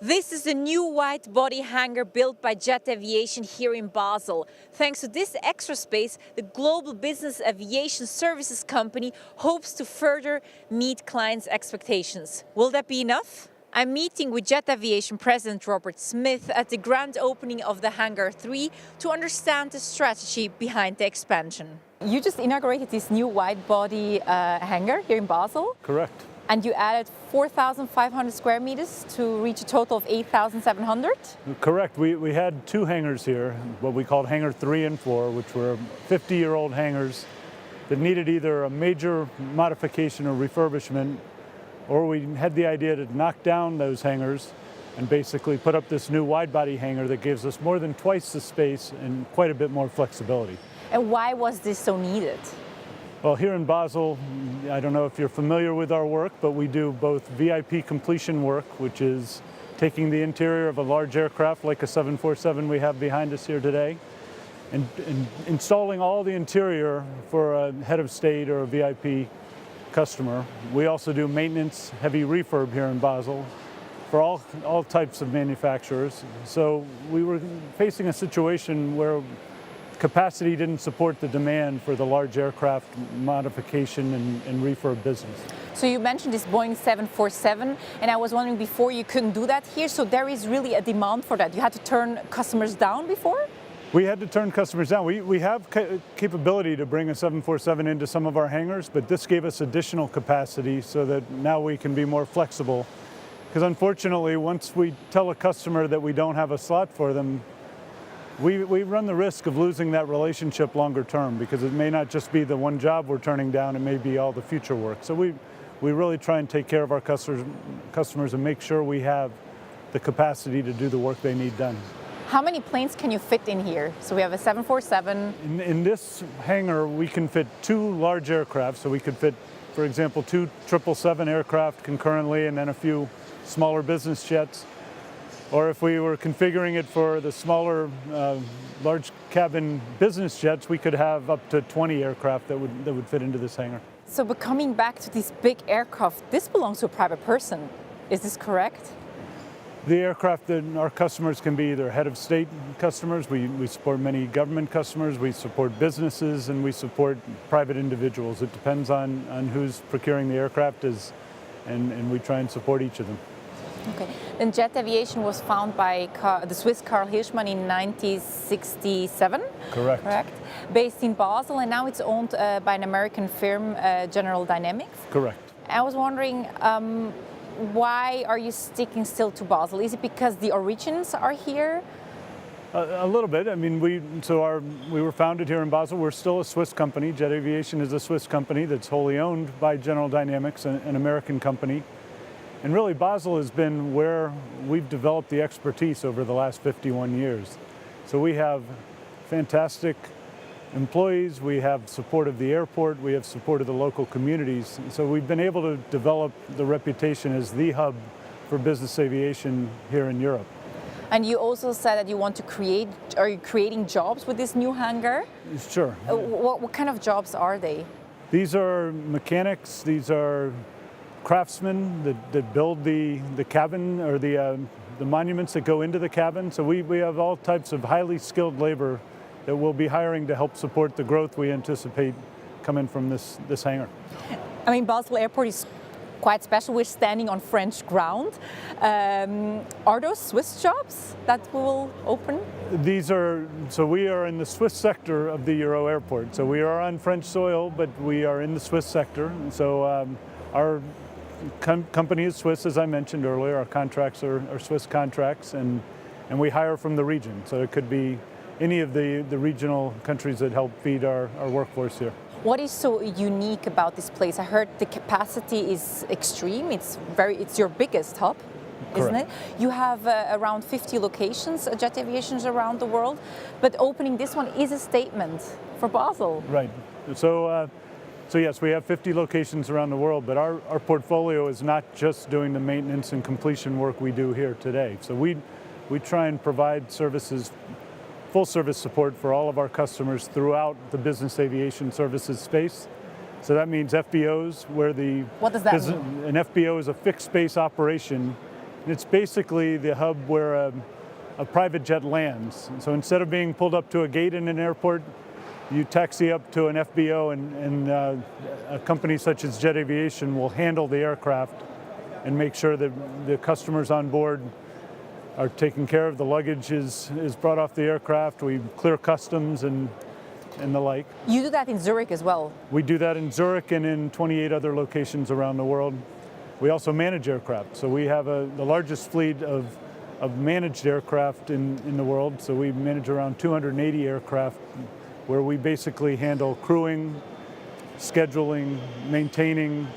This is a new wide-body hangar built by Jet Aviation here in Basel. Thanks to this extra space, the global business aviation services company hopes to further meet clients' expectations. Will that be enough? I'm meeting with Jet Aviation President Robert Smith at the grand opening of the Hangar 3 to understand the strategy behind the expansion. You just inaugurated this new wide-body hangar here in Basel. Correct. And you added 4,500 square meters to reach a total of 8,700? Correct. We had two hangars here, what we called Hangar 3 and 4, which were 50-year-old hangars that needed either a major modification or refurbishment, or we had the idea to knock down those hangars and basically put up this new wide-body hangar that gives us more than twice the space and quite a bit more flexibility. And why was this so needed? Well, here in Basel, I don't know if you're familiar with our work, but we do both VIP completion work, which is taking the interior of a large aircraft like a 747 we have behind us here today, and installing all the interior for a head of state or a VIP customer. We also do maintenance, heavy refurb here in Basel for all types of manufacturers. So we were facing a situation where capacity didn't support the demand for the large aircraft modification and refurb business. So you mentioned this Boeing 747, and I was wondering before you couldn't do that here, so there is really a demand for that. You had to turn customers down before? We had to turn customers down. We have capability to bring a 747 into some of our hangars, but this gave us additional capacity so that now we can be more flexible. Because unfortunately, once we tell a customer that we don't have a slot for them, we run the risk of losing that relationship longer term, because it may not just be the one job we're turning down, it may be all the future work. So we really try and take care of our customers and make sure we have the capacity to do the work they need done. How many planes can you fit in here? So we have a 747. In this hangar, we can fit two large aircraft. So we could fit, for example, two 777 aircraft concurrently and then a few smaller business jets. Or if we were configuring it for the smaller, large cabin business jets, we could have up to 20 aircraft that would fit into this hangar. So, but coming back to these big aircraft, this belongs to a private person. Is this correct? The aircraft that our customers can be either head of state customers, we support many government customers, we support businesses, and we support private individuals. It depends on who's procuring the aircraft and we try and support each of them. Okay. Then Jet Aviation was founded by the Swiss Karl Hirschmann in 1967. Correct. Correct. Based in Basel, and now it's owned by an American firm, General Dynamics. Correct. I was wondering, why are you sticking still to Basel? Is it because the origins are here? A little bit. I mean, we were founded here in Basel. We're still a Swiss company. Jet Aviation is a Swiss company that's wholly owned by General Dynamics, an American company. And really, Basel has been where we've developed the expertise over the last 51 years. So we have fantastic employees, we have support of the airport, we have support of the local communities. So we've been able to develop the reputation as the hub for business aviation here in Europe. And you also said that you want to are you creating jobs with this new hangar? Sure. What kind of jobs are they? These are mechanics, these are craftsmen that build the cabin or the monuments that go into the cabin. So we have all types of highly skilled labor that we'll be hiring to help support the growth we anticipate coming from this hangar. I mean, Basel Airport is quite special. We're standing on French ground. Are those Swiss jobs that will open? So we are in the Swiss sector of the Euro Airport. So we are on French soil, but we are in the Swiss sector. So our company is Swiss, as I mentioned earlier. Our contracts are Swiss contracts, and we hire from the region. So it could be any of the regional countries that help feed our workforce here. What is so unique about this place? I heard the capacity is extreme. It's your biggest hub, isn't it? You have around 50 locations, Jet Aviations around the world, but opening this one is a statement for Basel. Right. So yes, we have 50 locations around the world, but our portfolio is not just doing the maintenance and completion work we do here today. So we try and provide services, full service support for all of our customers throughout the business aviation services space. So that means FBOs, where what does that mean? An FBO is a fixed base operation And it's basically the hub where a private jet lands. So instead of being pulled up to a gate in an airport, you taxi up to an FBO, and a company such as Jet Aviation will handle the aircraft and make sure that the customers on board are taken care of. The luggage is brought off the aircraft. We clear customs and the like. You do that in Zurich as well? We do that in Zurich and in 28 other locations around the world. We also manage aircraft. So we have the largest fleet of managed aircraft in the world. So we manage around 280 aircraft where we basically handle crewing, scheduling, maintaining,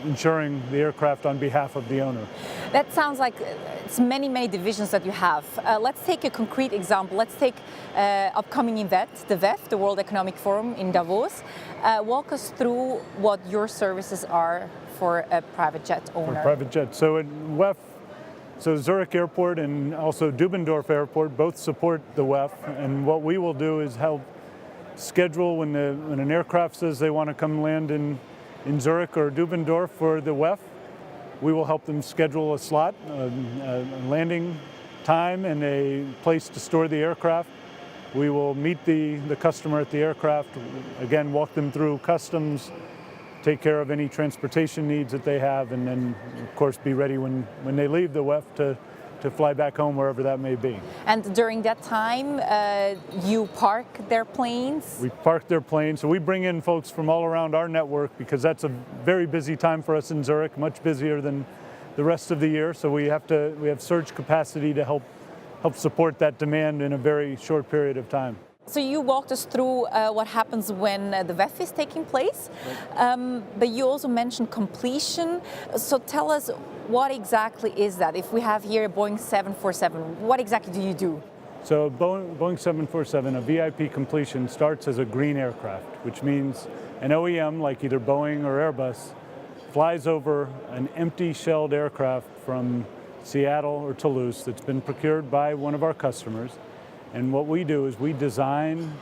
insuring the aircraft on behalf of the owner. That sounds like it's many divisions that you have. Let's take a concrete example. Let's take upcoming event, the WEF, the World Economic Forum in Davos. Walk us through what your services are for a private jet owner. For private jet. So at WEF, so Zurich Airport and also Dubendorf Airport both support the WEF, and what we will do is help schedule when an aircraft says they want to come land in Zurich or Dubendorf for the WEF. We will help them schedule a slot, a landing time, and a place to store the aircraft. We will meet the customer at the aircraft, again, walk them through customs, take care of any transportation needs that they have, and then, of course, be ready when they leave the WEF to fly back home, wherever that may be. And during that time, you park their planes? We park their planes. So we bring in folks from all around our network because that's a very busy time for us in Zurich, much busier than the rest of the year. So we have surge capacity to help support that demand in a very short period of time. So you walked us through what happens when the WEF is taking place, but you also mentioned completion. So tell us, what exactly is that? If we have here a Boeing 747, what exactly do you do? So Boeing 747, a VIP completion, starts as a green aircraft, which means an OEM like either Boeing or Airbus flies over an empty shelled aircraft from Seattle or Toulouse that's been procured by one of our customers. And what we do is we design,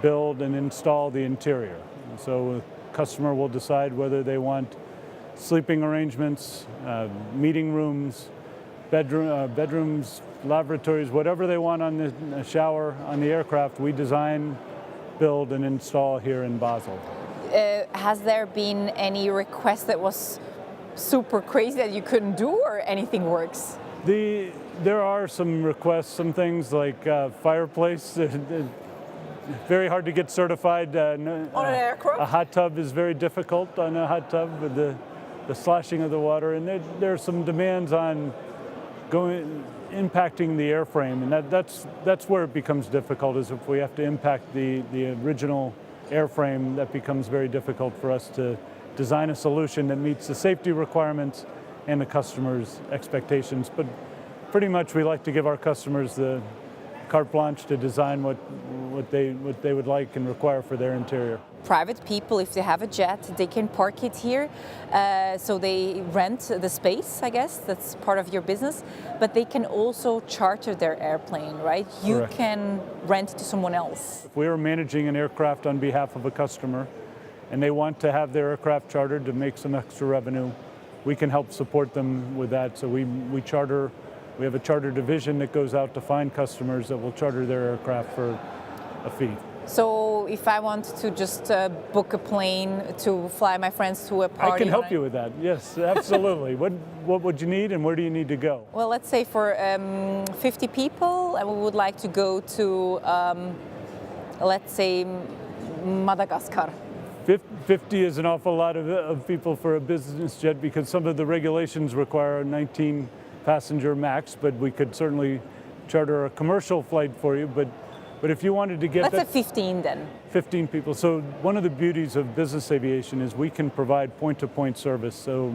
build, and install the interior. And so a customer will decide whether they want sleeping arrangements, meeting rooms, bedrooms, lavatories, whatever they want on the shower on the aircraft, we design, build, and install here in Basel. Has there been any request that was super crazy that you couldn't do, or anything works? There are some requests, some things like fireplace. Very hard to get certified. On an aircraft? A hot tub is very difficult on a hot tub with the sloshing of the water, and there are some demands on impacting the airframe, and that's where it becomes difficult. Is if we have to impact the original airframe, that becomes very difficult for us to design a solution that meets the safety requirements and the customer's expectations. But pretty much we like to give our customers the carte blanche to design what they would like and require for their interior. Private people, if they have a jet, they can park it here. So they rent the space, I guess, that's part of your business, but they can also charter their airplane, right? You Correct. can rent to someone else. If we are managing an aircraft on behalf of a customer and they want to have their aircraft chartered to make some extra revenue, we can help support them with that. So we have a charter division that goes out to find customers that will charter their aircraft for a fee. So if I want to just book a plane to fly my friends to a party... I can help you with that, yes, absolutely. What would you need and where do you need to go? Well, let's say for 50 people, and we would like to go to, let's say, Madagascar. 50 is an awful lot of people for a business jet because some of the regulations require a 19 passenger max, but we could certainly charter a commercial flight for you. But if you wanted to get... Let's say 15 then. 15 people. So one of the beauties of business aviation is we can provide point-to-point service. So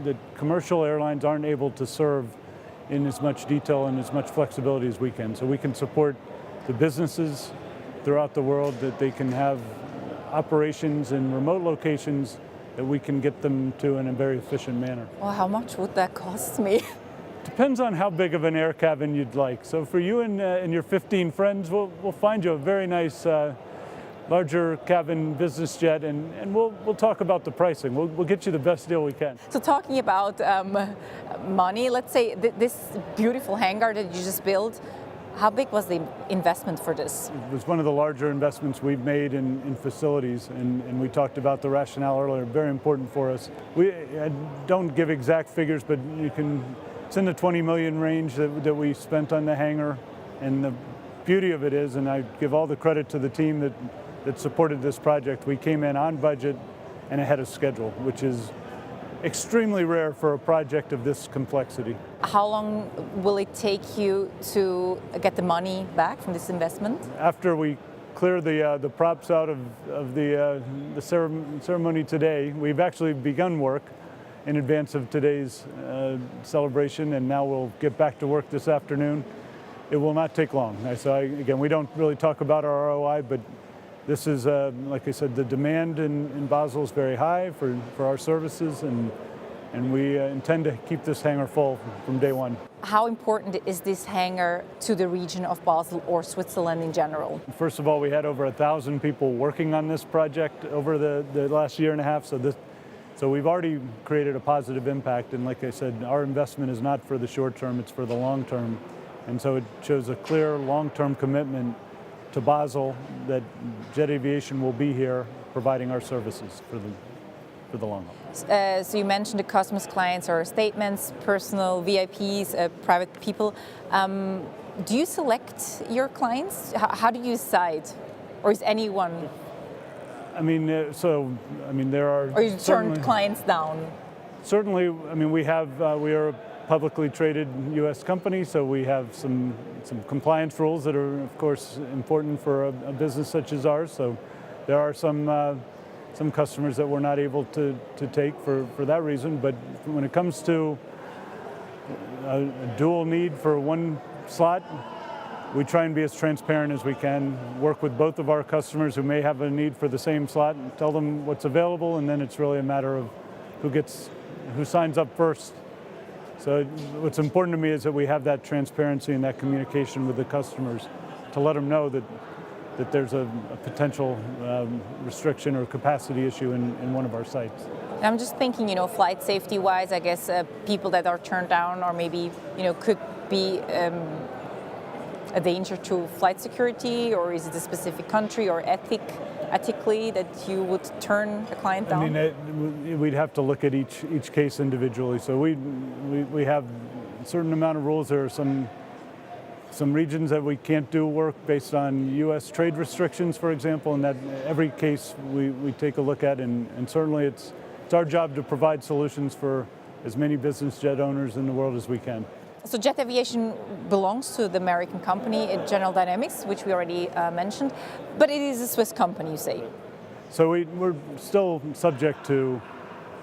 the commercial airlines aren't able to serve in as much detail and as much flexibility as we can. So we can support the businesses throughout the world that they can have operations in remote locations that we can get them to in a very efficient manner. Well, how much would that cost me? Depends on how big of an air cabin you'd like. So for you and your 15 friends, we'll find you a very nice larger cabin business jet, and we'll talk about the pricing. We'll get you the best deal we can. So talking about money, let's say this beautiful hangar that you just built, how big was the investment for this? It was one of the larger investments we've made in facilities, and we talked about the rationale earlier, very important for us. I don't give exact figures, but it's in the 20 million range that we spent on the hangar, and the beauty of it is, and I give all the credit to the team that supported this project, we came in on budget and ahead of schedule, which is extremely rare for a project of this complexity. How long will it take you to get the money back from this investment? After we clear the props out of the ceremony today, we've actually begun work in advance of today's celebration, and now we'll get back to work this afternoon. It will not take long. So again, we don't really talk about our ROI, but this is, like I said, the demand in Basel is very high for our services, and we intend to keep this hangar full from day one. How important is this hangar to the region of Basel or Switzerland in general? First of all, we had over 1,000 people working on this project over the last year and a half, so we've already created a positive impact, and like I said, our investment is not for the short term, it's for the long term, and so it shows a clear long-term commitment to Basel that Jet Aviation will be here providing our services for the long haul. So you mentioned the customers, clients, or statements, personal, VIPs, private people. Do you select your clients? How do you decide? Or is anyone? There are. Or you turn clients down? Certainly, we are a publicly traded U.S. company, so we have some compliance rules that are, of course, important for a business such as ours. So there are some customers that we're not able to take for that reason. But when it comes to a dual need for one slot, we try and be as transparent as we can, work with both of our customers who may have a need for the same slot, and tell them what's available, and then it's really a matter of who signs up first. So what's important to me is that we have that transparency and that communication with the customers to let them know that there's a potential restriction or capacity issue in one of our sites. I'm just thinking, flight safety-wise, I guess people that are turned down or maybe, could be a danger to flight security, or is it a specific country or ethically that you would turn a client down? We'd have to look at each case individually. So we have a certain amount of rules. There are some regions that we can't do work based on U.S. trade restrictions, for example, and that every case we take a look at, and certainly it's our job to provide solutions for as many business jet owners in the world as we can. So Jet Aviation belongs to the American company, General Dynamics, which we already mentioned, but it is a Swiss company, you say? So we're still subject to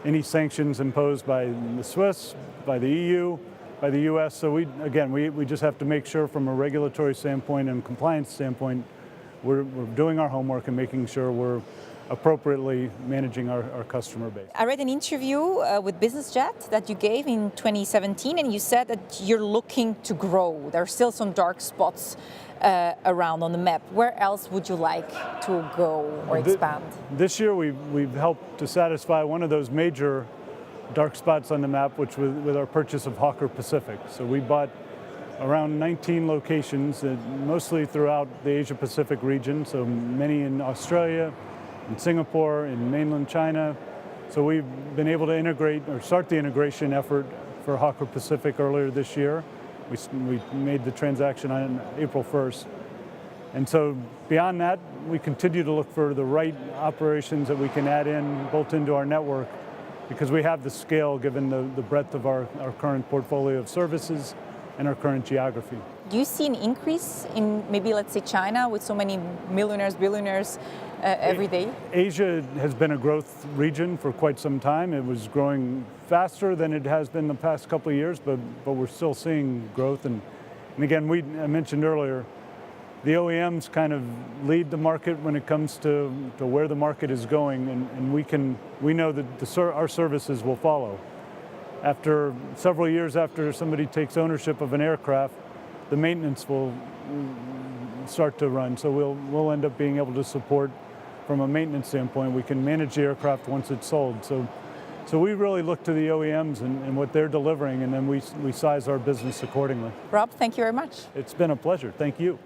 any sanctions imposed by the Swiss, by the EU, by the US. So we just have to make sure from a regulatory standpoint and compliance standpoint, we're doing our homework and making sure we're appropriately managing our customer base. I read an interview with BusinessJet that you gave in 2017, and you said that you're looking to grow. There are still some dark spots around on the map. Where else would you like to go or expand? This year we've helped to satisfy one of those major dark spots on the map, which was with our purchase of Hangar Pacific. So we bought around 19 locations, mostly throughout the Asia Pacific region, so many in Australia, in Singapore, in mainland China. So we've been able to integrate or start the integration effort for Hangar Pacific earlier this year. We made the transaction on April 1st. And so beyond that, we continue to look for the right operations that we can add in, bolt into our network, because we have the scale given the breadth of our current portfolio of services and our current geography. Do you see an increase in maybe, let's say, China with so many millionaires, billionaires every day? Asia has been a growth region for quite some time. It was growing faster than it has been the past couple of years, but we're still seeing growth. And again, I mentioned earlier, the OEMs kind of lead the market when it comes to where the market is going, and we know that our services will follow. After several years after somebody takes ownership of an aircraft, the maintenance will start to run. So we'll end up being able to support from a maintenance standpoint. We can manage the aircraft once it's sold. So we really look to the OEMs and what they're delivering, and then we size our business accordingly. Rob, thank you very much. It's been a pleasure. Thank you.